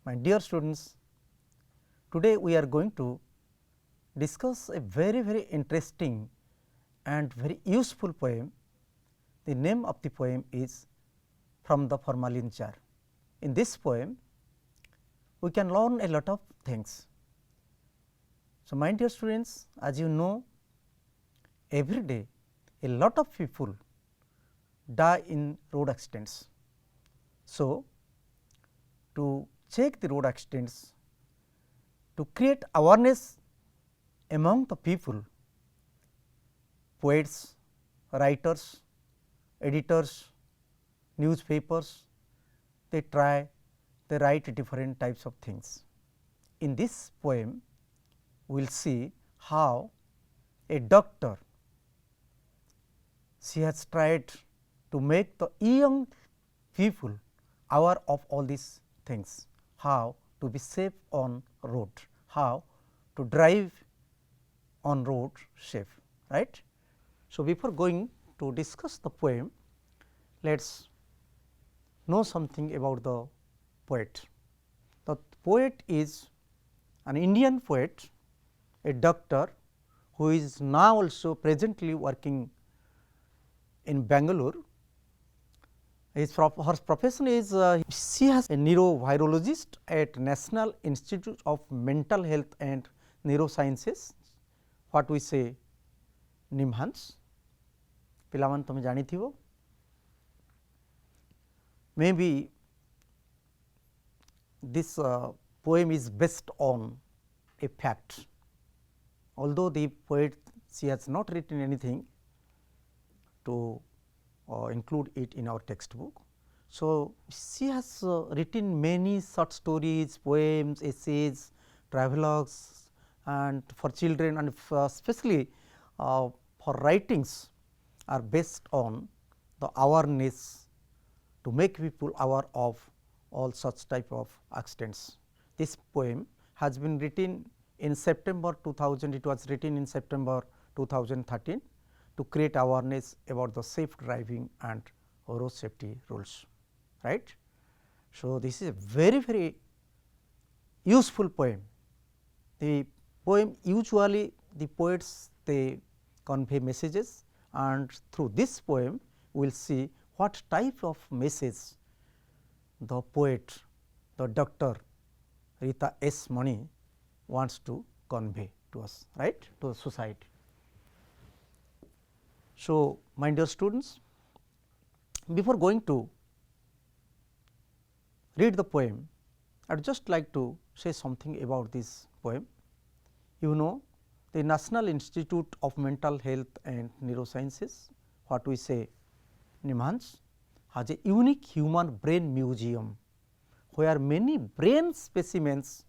My dear students, today we are going to discuss a very interesting and very useful poem. The name of the poem is From the Formalin Jar. In this poem, we can learn a lot of things. So, my dear students, as you know, every day a lot of people die in road accidents. So, to check the road accidents, to create awareness among the people, poets, writers, editors, newspapers, they write different types of things. In this poem, we will see how a doctor, she has tried to make the young people aware of all these things, how to be safe on road, how to drive on road safe, right. So, before going to discuss the poem, let us know something about the poet. The poet is an Indian poet, a doctor who is now also presently working in Bangalore. Her profession is she has a neurovirologist at National Institute of Mental Health and Neurosciences, what we say NIMHANS. पिलामान तुम जानी थी वो. Maybe this poem is based on a fact, although the poet, she has not written anything to include it in our textbook. So, she has written many short stories, poems, essays, travelogues, and for children, and especially for writings are based on the awareness to make people aware of all such type of accidents. This poem has been written in September 2000, it was written in September 2013 to create awareness about the safe driving and road safety rules, right. So, this is a very useful poem. The poem usually the poets they convey messages, and through this poem we will see what type of message the poet, the Dr. Rita S. Mani wants to convey to us, right, to the society. So, my dear students, before going to read the poem, I would just like to say something about this poem. You know, the National Institute of Mental Health and Neurosciences, what we say NIMHANS, has a unique human brain museum, where many brain specimens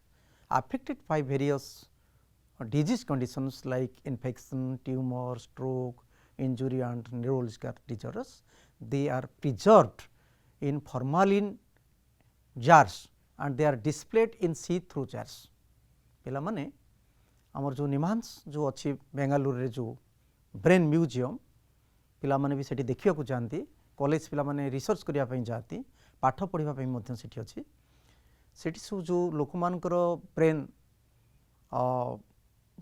affected by various disease conditions like infection, tumor, stroke, injury and neurological disorders, they are preserved in formalin jars and they are displayed in see-through jars. पिला माने आमर जो निमांस जो अच्छी बेंगालुरु रे जो brain museum पिला माने भी सेठी देखिया को जानती, कॉलेज पिला माने रिसर्च करिया पई जाती, पाठ पढ़िबा पई मध्य सेठी अछि. सेठी सु जो लोकमानकर ब्रेन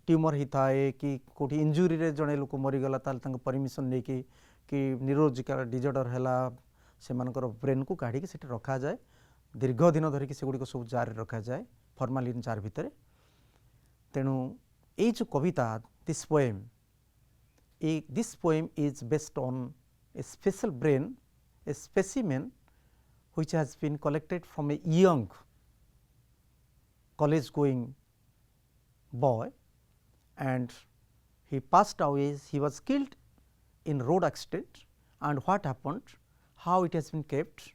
ट्यूमर होता है कि कोठी इंजुरी रे जणे लोक मरीगला ताल तांको परमिशन नै कि न्यूरोलॉजिकल डिजॉर्डर हैला से मानकर ब्रेन को काढी कि सेठी रखा जाए, दीर्घ दिन धरि कि सेगुडी को सब जार रखा जाए फॉर्मालिन जार भितरे. तेणु ए जो कविता this poem is based on a special brain, a specimen which has been collected from a young college going boy, and he passed away, he was killed in road accident, and what happened, how it has been kept,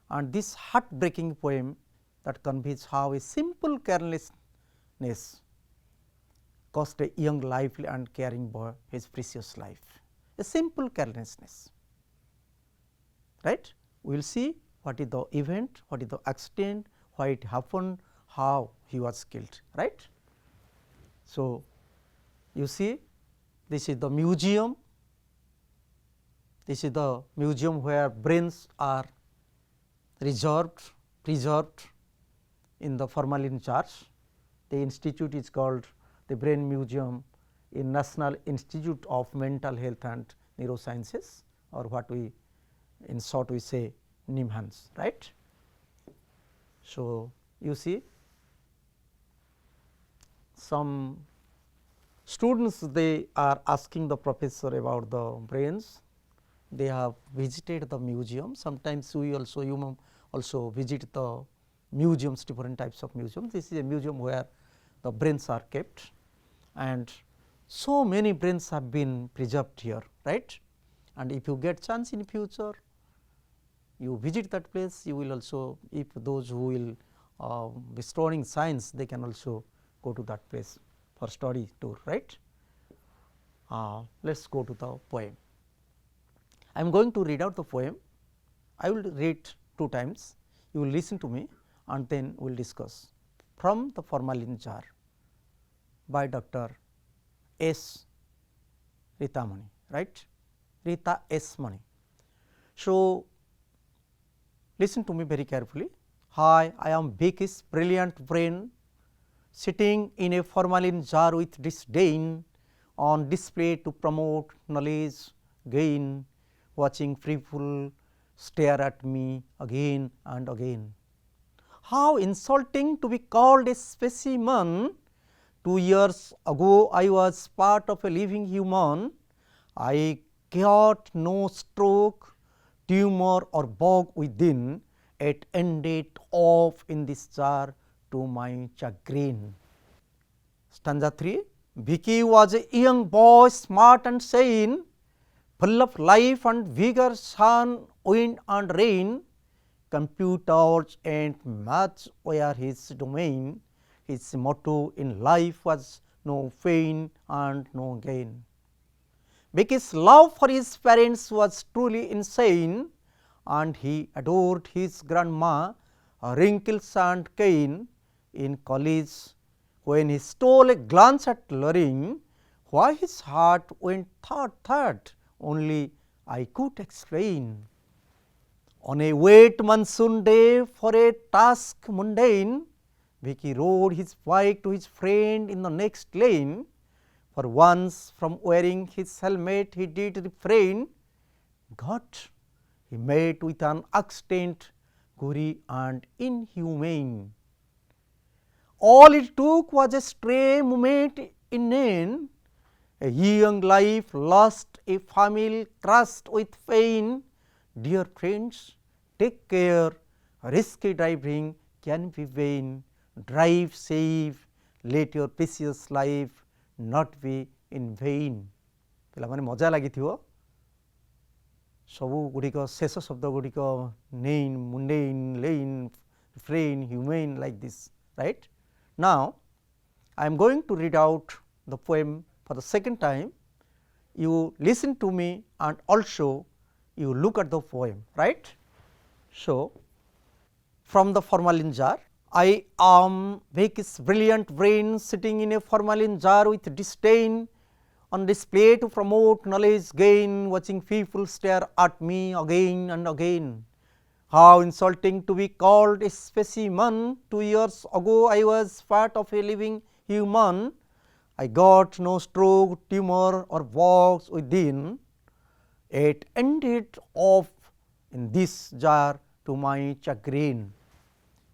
and this heartbreaking poem that conveys how a simple carelessness cost a young life and caring boy his precious life. A simple carelessness, right. We will see what is the event, what is the accident, why it happened, how he was killed, right. So, you see this is the museum, this is the museum where brains are preserved in the formalin jars. The institute is called the Brain Museum in National Institute of Mental Health and Neurosciences, or what we in short we say NIMHANS, right. So, you see some students, they are asking the professor about the brains. They have visited the museum. Sometimes we also, you may also visit the museums, different types of museums. This is a museum where the brains are kept, and so many brains have been preserved here, right. And if you get chance in future, you visit that place, you will also, if those who will be studying science, they can also go to that place for study tour, right. Let us go to the poem. I am going to read out the poem. I will read 2 times, you will listen to me and then we will discuss. From the Formalin Jar by Dr. S. Ritamani, right, Rita S. Mani. So, listen to me very carefully. Hi, I am Vicky's brilliant brain, sitting in a formalin jar with disdain, on display to promote knowledge gain, watching people stare at me again and again. How insulting to be called a specimen! 2 years ago I was part of a living human. I got no stroke, tumor or bug within, it ended off in this jar to my chagrin. Stanza 3. Vicky was a young boy, smart and sane, full of life and vigor, sun, wind and rain. Computers and maths were his domain. His motto in life was no pain and no gain. Vicky's love for his parents was truly insane, and he adored his grandma, wrinkles and cane. In college, when he stole a glance at learning, why his heart went thud, only I could explain. On a wet monsoon day for a task mundane, Vicky rode his bike to his friend in the next lane. For once from wearing his helmet he did refrain, but he met with an accident, gory and inhumane. All it took was a stray moment inane, a young life lost, a family crushed with pain. Dear friends, take care, risky driving can be vain. Drive safe, let your precious life not be in vain. ପିଲାମାନେ ମଜା ଲାଗିଥିବ, ସବୁ ଗୁଡ଼ିକ ଶେଷ ଶବ୍ଦ ଗୁଡ଼ିକ ନେଇନ୍, mundane, lane, ଫ୍ରେନ୍, human like this, right. Now, I am going to read out the poem for the second time. You listen to me and also you look at the poem, right. So, from the formalin jar. I am Vicky's brilliant brain, sitting in a formalin jar with disdain, on display to promote knowledge gain, watching people stare at me again and again. How insulting to be called a specimen! 2 years ago I was part of a living human. I got no stroke, tumor or box within. It ended off in this jar to my chagrin.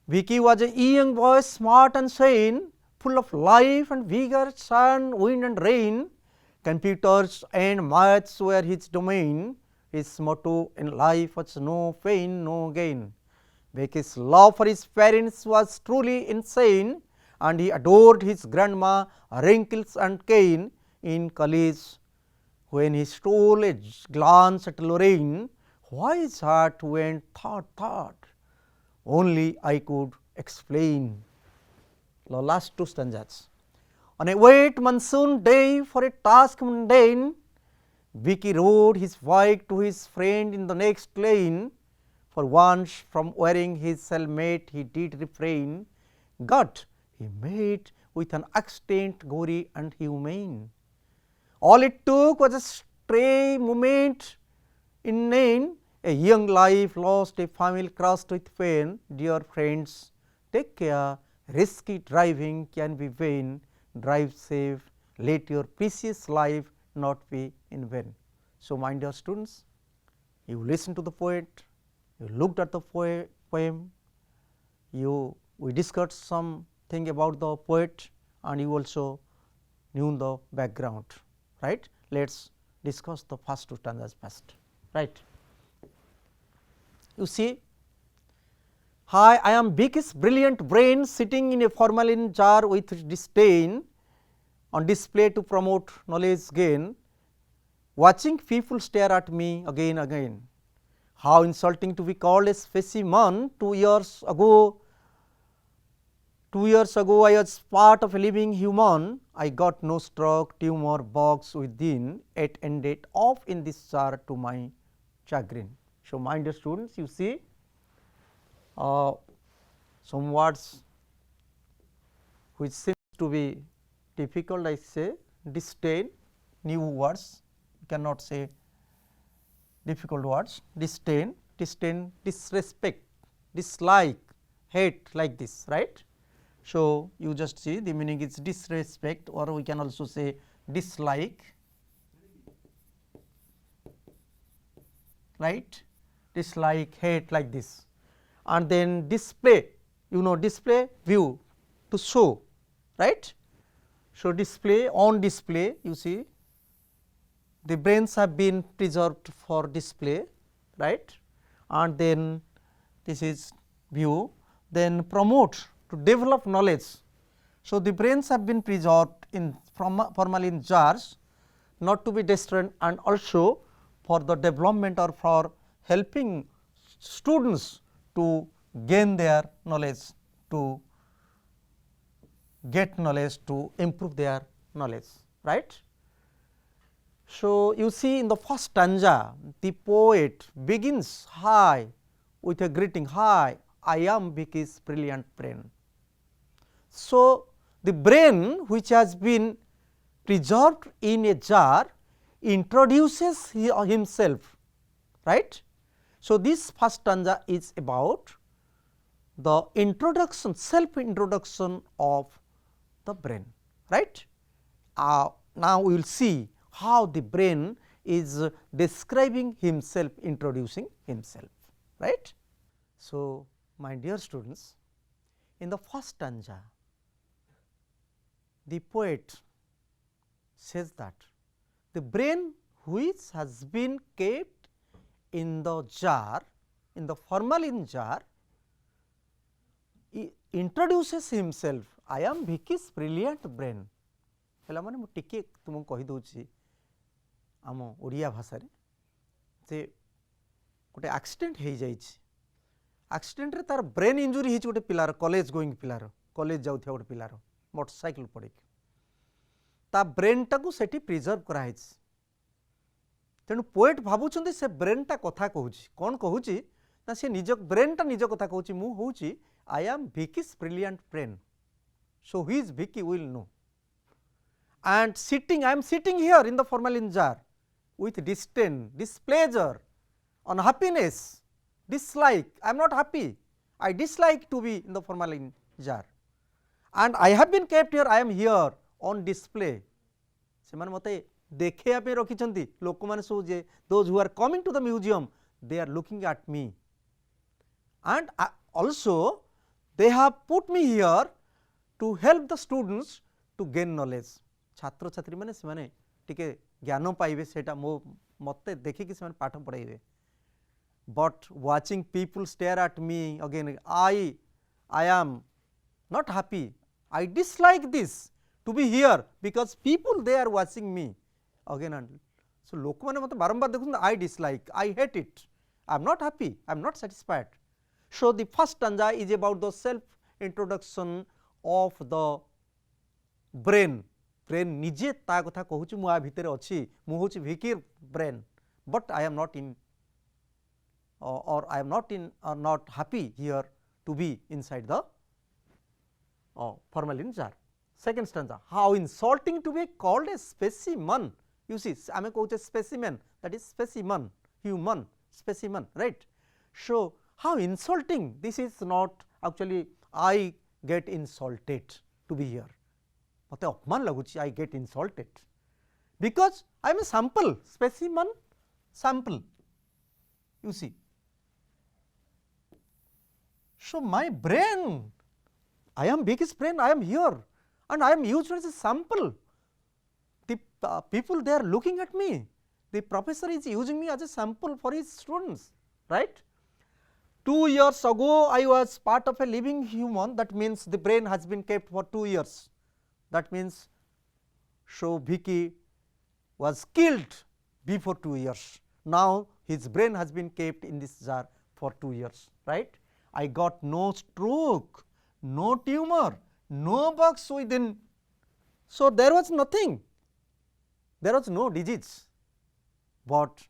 Vicky was a young boy, smart and sane, full of life and vigor, sun, wind and rain. Computers and maths were his domain. His motto in life was no pain, no gain. Vicky's love for his parents was truly insane, and he adored his grandma, wrinkles and cane. In college, when he stole a glance at Lorraine, why his heart went thud, only I could explain. The last 2 stanzas. On a wet monsoon day for a task mundane, Vicky rode his bike to his friend in the next lane. For once from wearing his helmet he did refrain, but he met with an accident gory and humane. All it took was a stray moment inane, a young life lost, a family crushed with pain. Dear friends, take care, risky driving can be vain, drive safe, let your precious life not be in vain. So, my dear students, you listened to the poet, you looked at the poem, we discussed something about the poet, and you also knew the background, right. Let us discuss the first two stanzas first, right. You see, hi, I am biggest brilliant brain sitting in a formalin jar with disdain on display to promote knowledge gain, watching people stare at me again. How insulting to be called a specimen. 2 years ago I was part of a living human. I got no stroke, tumor box within, it ended off in this jar to my chagrin. So, my dear students, you see some words which seems to be difficult, I say disdain, new words, you cannot say difficult words, disdain, disrespect, dislike, hate, like this, right. So, you just see the meaning is disrespect, or we can also say dislike, right, dislike, hate, like this. And then display, display, view, to show, right. So, display, on display, you see the brains have been preserved for display, right, and then this is view, then promote, to develop knowledge. So, the brains have been preserved in formalin jars, not to be destroyed, and also for the development or for helping students to gain their knowledge, to get knowledge, to improve their knowledge, right. So, you see in the first stanza, the poet begins hi with a greeting, hi, I am Vicky's brilliant brain. So, the brain which has been preserved in a jar introduces himself, right. So, this first stanza is about the introduction, self introduction of the brain, right. Now, we will see how the brain is describing himself, introducing himself, right. So, my dear students, in the first stanza, the poet says that the brain which has been kept in the jar, in the formalin jar, introduces himself, I am Vicky's brilliant brain. ହେଲା ମାନେ ମୁଁ ଟିକେ ତୁମକୁ କହିଦେଉଛି ଆମ ଓଡ଼ିଆ ଭାଷାରେ ଯେ ଗୋଟେ ଆକ୍ସିଡେଣ୍ଟ ହେଇଯାଇଛି, ଆକ୍ସିଡେଣ୍ଟରେ ତାର ବ୍ରେନ୍ ଇଞ୍ଜୁରି ହେଇଛି ଗୋଟେ ପିଲାର, କଲେଜ ଗୋଇଂ ପିଲାର, କଲେଜ ଯାଉଥିବା ଗୋଟେ ପିଲାର ମୋଟରସାଇକେଲ ପଡ଼ିକି, ତା ବ୍ରେନ୍ଟାକୁ ସେଠି ପ୍ରିଜର୍ଭ କରାହେଇଛି। ତେଣୁ ପୋଏଟ୍ ଭାବୁଛନ୍ତି ସେ ବ୍ରେନ୍ଟା କଥା କହୁଛି, କ'ଣ କହୁଛି ନା ସେ ନିଜ ବ୍ରେନ୍ଟା ନିଜ କଥା କହୁଛି, ମୁଁ ହେଉଛି I am Vicky's brilliant brain, so who is Vicky will know. And sitting, I am sitting here in the formalin jar with disdain, displeasure, unhappiness, dislike, I am not happy, I dislike to be in the formalin jar, and I have been kept here, I am here on display। ସେମାନେ ମୋତେ ଦେଖେଇବା ପାଇଁ ରଖିଛନ୍ତି, ଲୋକମାନେ ସବୁ ଯେ those who are coming to the museum, they are looking at me, and also they have put me here to help the students to gain knowledge। ଛାତ୍ରଛାତ୍ରୀ ମାନେ ସେମାନେ ଟିକେ ଜ୍ଞାନ ପାଇବେ, ସେଇଟା ମୋତେ ଦେଖିକି ସେମାନେ ପାଠ ପଢ଼ାଇବେ। But watching people stare at me again, I am not happy, I dislike this to be here because people they are watching me again and so ଲୋକମାନେ ମୋତେ ବାରମ୍ବାର ଦେଖୁଛନ୍ତି, I dislike, I hate it, I am not happy, I am not satisfied। So the first stanza is about the self introduction of the brain। Brain ନିଜେ ତା କଥା କହୁଛି, ମୁଁ ଆ ଭିତରେ ଅଛି, ମୁଁ ହେଉଛି ଭିକିର brain, but I am not in or I am not in or not happy here to be inside the formalin jar। Second stanza, how insulting to be called a specimen। You see, ଆମେ କହୁଛେ specimen, that is specimen, human specimen, right। So how insulting, this is not actually I get insulted to be here. मते अपमान लगुची, I get insulted because I am a sample, specimen sample, you see. So, my brain, I am biggest brain, I am here and I am used as a sample. The people they are looking at me, the professor is using me as a sample for his students, right. 2 years ago I was part of a living human, that means the brain has been kept for 2 years, that means so Vicky was killed before 2 years. Now his brain has been kept in this jar for 2 years, right. I got no stroke, no tumor, no bugs within. So, there was nothing, there was no disease, but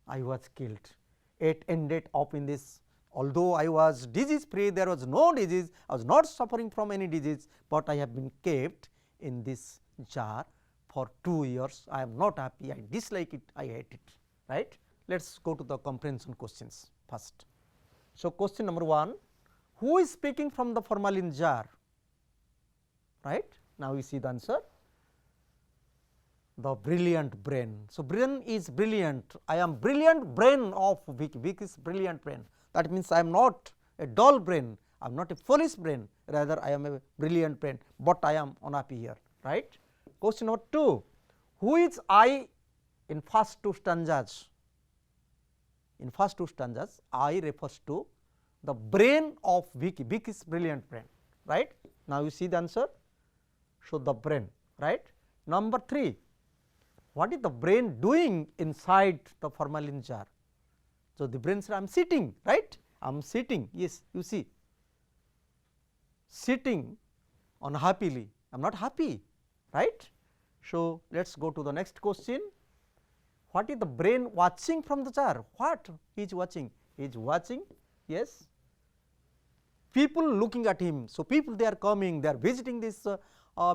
I was killed. It ended up in this. Although I was disease free, there was no disease, I was not suffering from any disease, but I have been kept in this jar for 2 years. I am not happy, I dislike it, I hate it, right. Let us go to the comprehension questions first. So, question number 1, who is speaking from the formalin jar, right. Now, we see the answer, the brilliant brain. So, brain is brilliant, I am brilliant brain of Vicky, Vicky is brilliant brain, that means I am not a dull brain, I am not a foolish brain, rather I am a brilliant brain, but I am unhappy here, right. Question number 2, who is I in first 2 stanzas? In first 2 stanzas, I refers to the brain of Vicky, Vicky's brilliant brain, right. Now, you see the answer, so the brain, right. Number 3, what is the brain doing inside the formalin jar? So, the brain said I am sitting, right, I am sitting, yes, you see, sitting unhappily, I am not happy, right. So, let us go to the next question. What is the brain watching from the jar? What he is watching? He is watching, yes, people looking at him. So, people they are coming, they are visiting this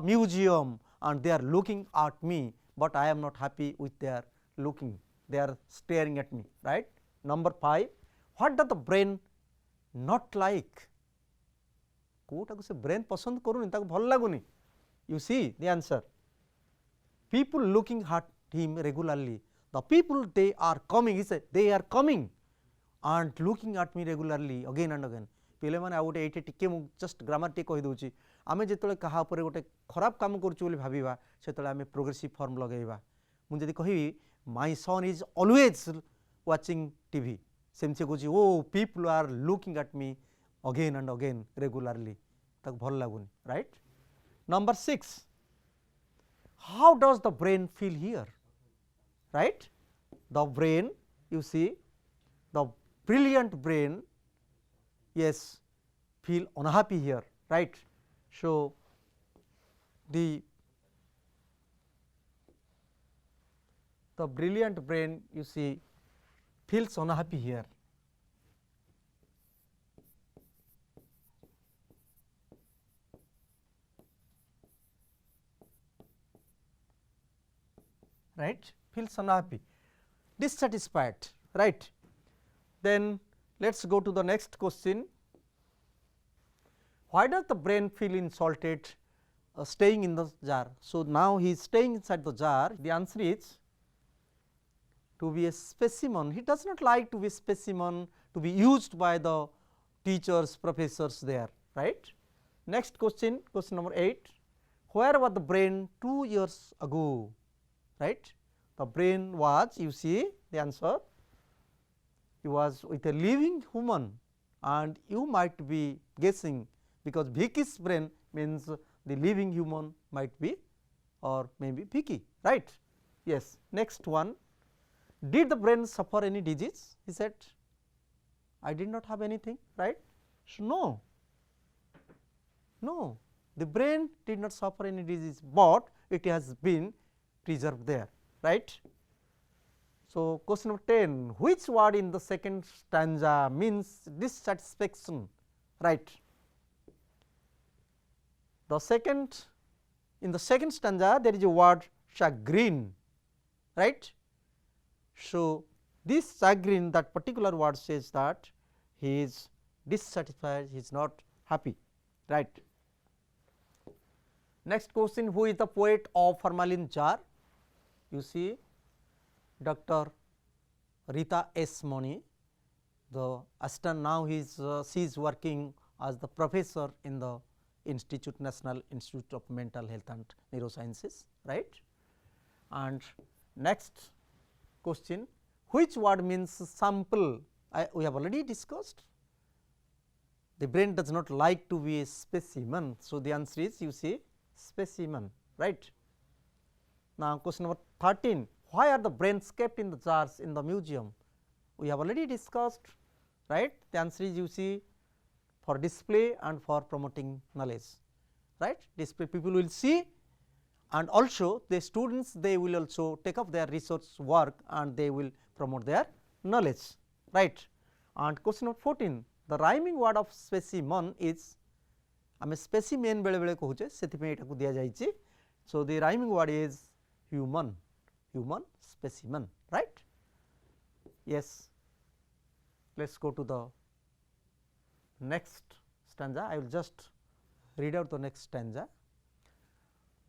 museum and they are looking at me, but I am not happy with their looking, they are staring at me, right. Number 5, what does the brain not like? कोटाको से brain पसंद करूनी ताको भल लागुनी. You see the answer, people looking at him regularly, the people they are coming, he said they are coming and looking at me regularly again and again. पिले माने आ गोटे एटे टिके मु just grammar टिके कहि दोची, आमे जेतले कहा ऊपर गोटे खराब काम करछु बोली भाबीबा सेतले आमे प्रोग्रेसिव फॉर्म लगेबा. मु जदी कहि my son is always watching TV, सेमसे कोची ओ people are looking at me again and again regularly, ताक भल लागुनी, right. Number 6, how does the brain feel here, right. The brain, you see, the brilliant brain, yes, feel unhappy here, right. So, the brilliant brain, you see, feels unhappy here. Right, feels unhappy, dissatisfied, right. Then let us go to the next question. Why does the brain feel insulted staying in the jar? So, now he is staying inside the jar. The answer is to be a specimen. He does not like to be a specimen, to be used by the teachers, professors there, right. Next question, question number 8. Where was the brain 2 years ago? Right, the brain was, you see the answer, he was with a living human and you might be guessing because Vicky's brain means the living human might be or maybe Vicky, right. Yes. Next one, did the brain suffer any disease? He said, I did not have anything, right. So, no, no, the brain did not suffer any disease, but it has been preserved there, right. So, question number 10, which word in the second stanza means dissatisfaction, right. The second, in the second stanza there is a word chagrin, right. So, this chagrin, that particular word says that he is dissatisfied, he is not happy, right. Next question, who is the poet of formalin jar? You see Dr. Rita S. Moni, the assistant, now she is working as the professor in the National Institute of Mental Health and Neurosciences, right. And next question, which word means sample? We have already discussed. The brain does not like to be a specimen. So, the answer is you see specimen, right. Now, question number 13, why are the brains kept in the jars in the museum? We have already discussed, right. The answer is you see for display and for promoting knowledge, right. Display, people will see, and also the students, they will also take up their research work and they will promote their knowledge, right. And question number 14, the rhyming word of specimen is, आम specimen बेले बेले कहूचे सेथिपे एटाकू दिया जाइछि. So, the rhyming word is human, human specimen, right. Yes, let us go to the next stanza. I will just read out the next stanza.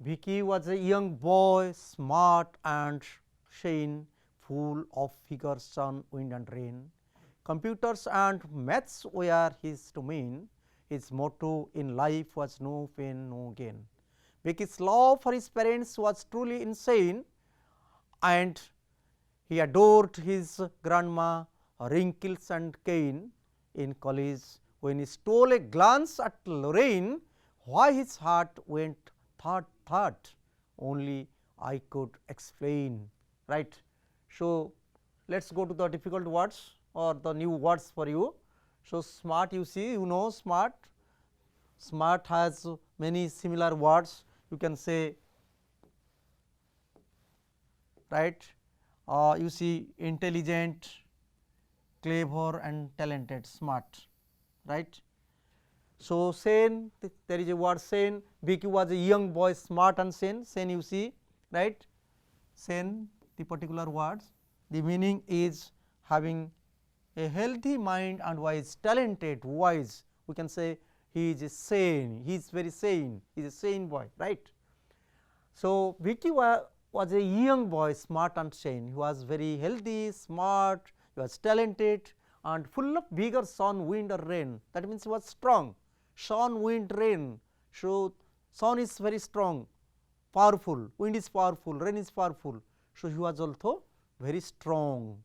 Vicky was a young boy, smart and sane, full of vigor, sun, wind and rain. Computers and maths were his domain. His motto in life was no pain, no gain. Vicky's love for his parents was truly insane, and he adored his grandma, wrinkles and cane. In college, when he stole a glance at Lorraine, why his heart went thud thud, only I could explain, right. So, let us go to the difficult words or the new words for you. So, smart, you see, you know smart, smart has many similar words, you can say, right. You see intelligent, clever and talented, smart, right. So, sane, there is a word sane. Vicky was a young boy, smart and sane, sane you see, right. Sane, the particular words, the meaning is having a healthy mind and wise, talented, wise, we can say he is a sane, he is very sane, he is a sane boy, right. So, Vicky was a young boy, smart and sane, he was very healthy, smart, he was talented and full of vigor, sun, wind or rain, that means he was strong, sun, wind, rain. So, sun is very strong, powerful, wind is powerful, rain is powerful. So, he was also very strong.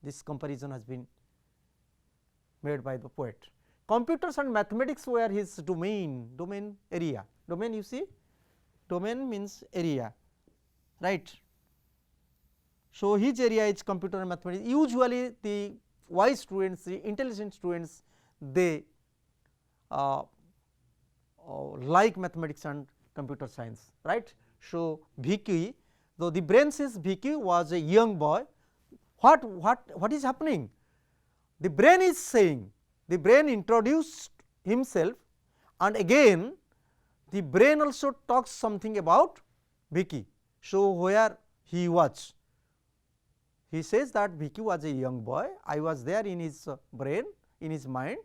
This comparison has been made by the poet. Computers and mathematics were his domain, domain area, domain you see, domain means area, right. So, his area is computer and mathematics. Usually the wise students, the intelligent students, they like mathematics and computer science, right. So, Vicky, though the brain says Vicky was a young boy, what is happening? The brain is saying, the brain introduced himself, and again the brain also talks something about Vicky. So, where he was, he says that Vicky was a young boy, I was there in his brain, in his mind,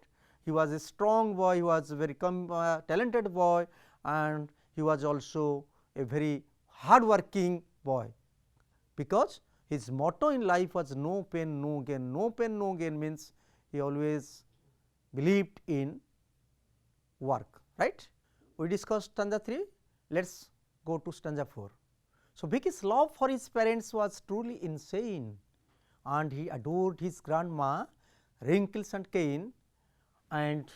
he was a strong boy, he was a very talented boy, and he was also a very hard working boy, because his motto in life was no pain, no gain. No pain, no gain means he always believed in work, right. We discussed stanza 3, let us go to stanza 4. So, Vicky's love for his parents was truly insane, and he adored his grandma, wrinkles and cane, and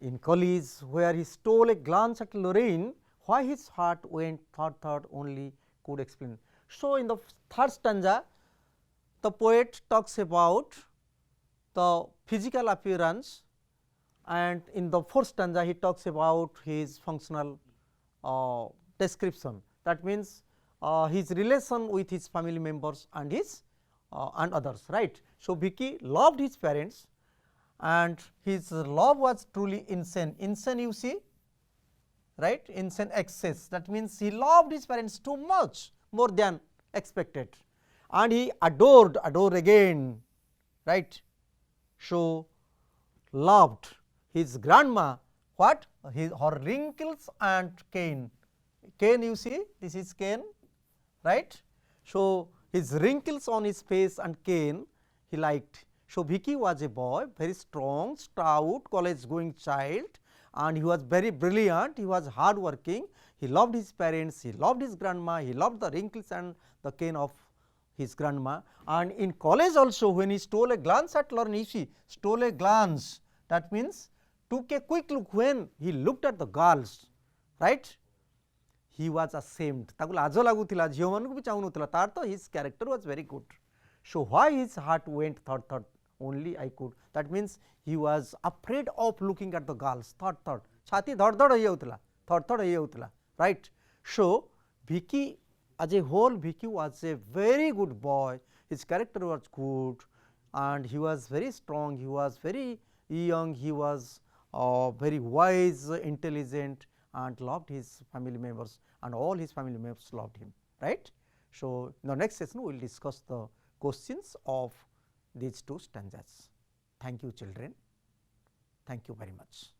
in college where he stole a glance at Lorraine, why his heart went thud thud, only could explain. So, in the third stanza, the poet talks about the physical appearance, and in the fourth stanza he talks about his functional description. That means, his relation with his family members and his and others, right. So, Vicky loved his parents and his love was truly insane, insane you see, right, insane excess, that means he loved his parents too much, more than expected, and he adored again, right. So, loved his grandma, what? Her wrinkles and cane. Cane, you see, this is cane, right? So, his wrinkles on his face and cane he liked. So, Vicky was a boy, very strong, stout, college going child, and he was very brilliant, he was hard working, he loved his parents, he loved his grandma, he loved the wrinkles and the cane of his grandma. And in college also, when he stole a glance at Lorna, stole a glance, that means took a quick look when he looked at the girls, right? He was ashamed, ତାକୁ ଲାଜ ଲାଗୁଥିଲା, ଝିଅମାନଙ୍କୁ ବି ଚାହୁଁନଥିଲା, ତାର ତ his character was very good. So why his heart went thud only I could, that means he was afraid of looking at the girls, thud ଛାତି ଧଡ଼ ଧଡ଼ ହେଇଯାଉଥିଲା, thud ହେଇଯାଉଥିଲା, right? So Vicky as a whole, Vicky was a very good boy, his character was good and he was very strong, he was very young, he was very wise, intelligent and loved his family members and all his family members loved him, right. So, in the next session we will discuss the questions of these two stanzas. Thank you children, thank you very much.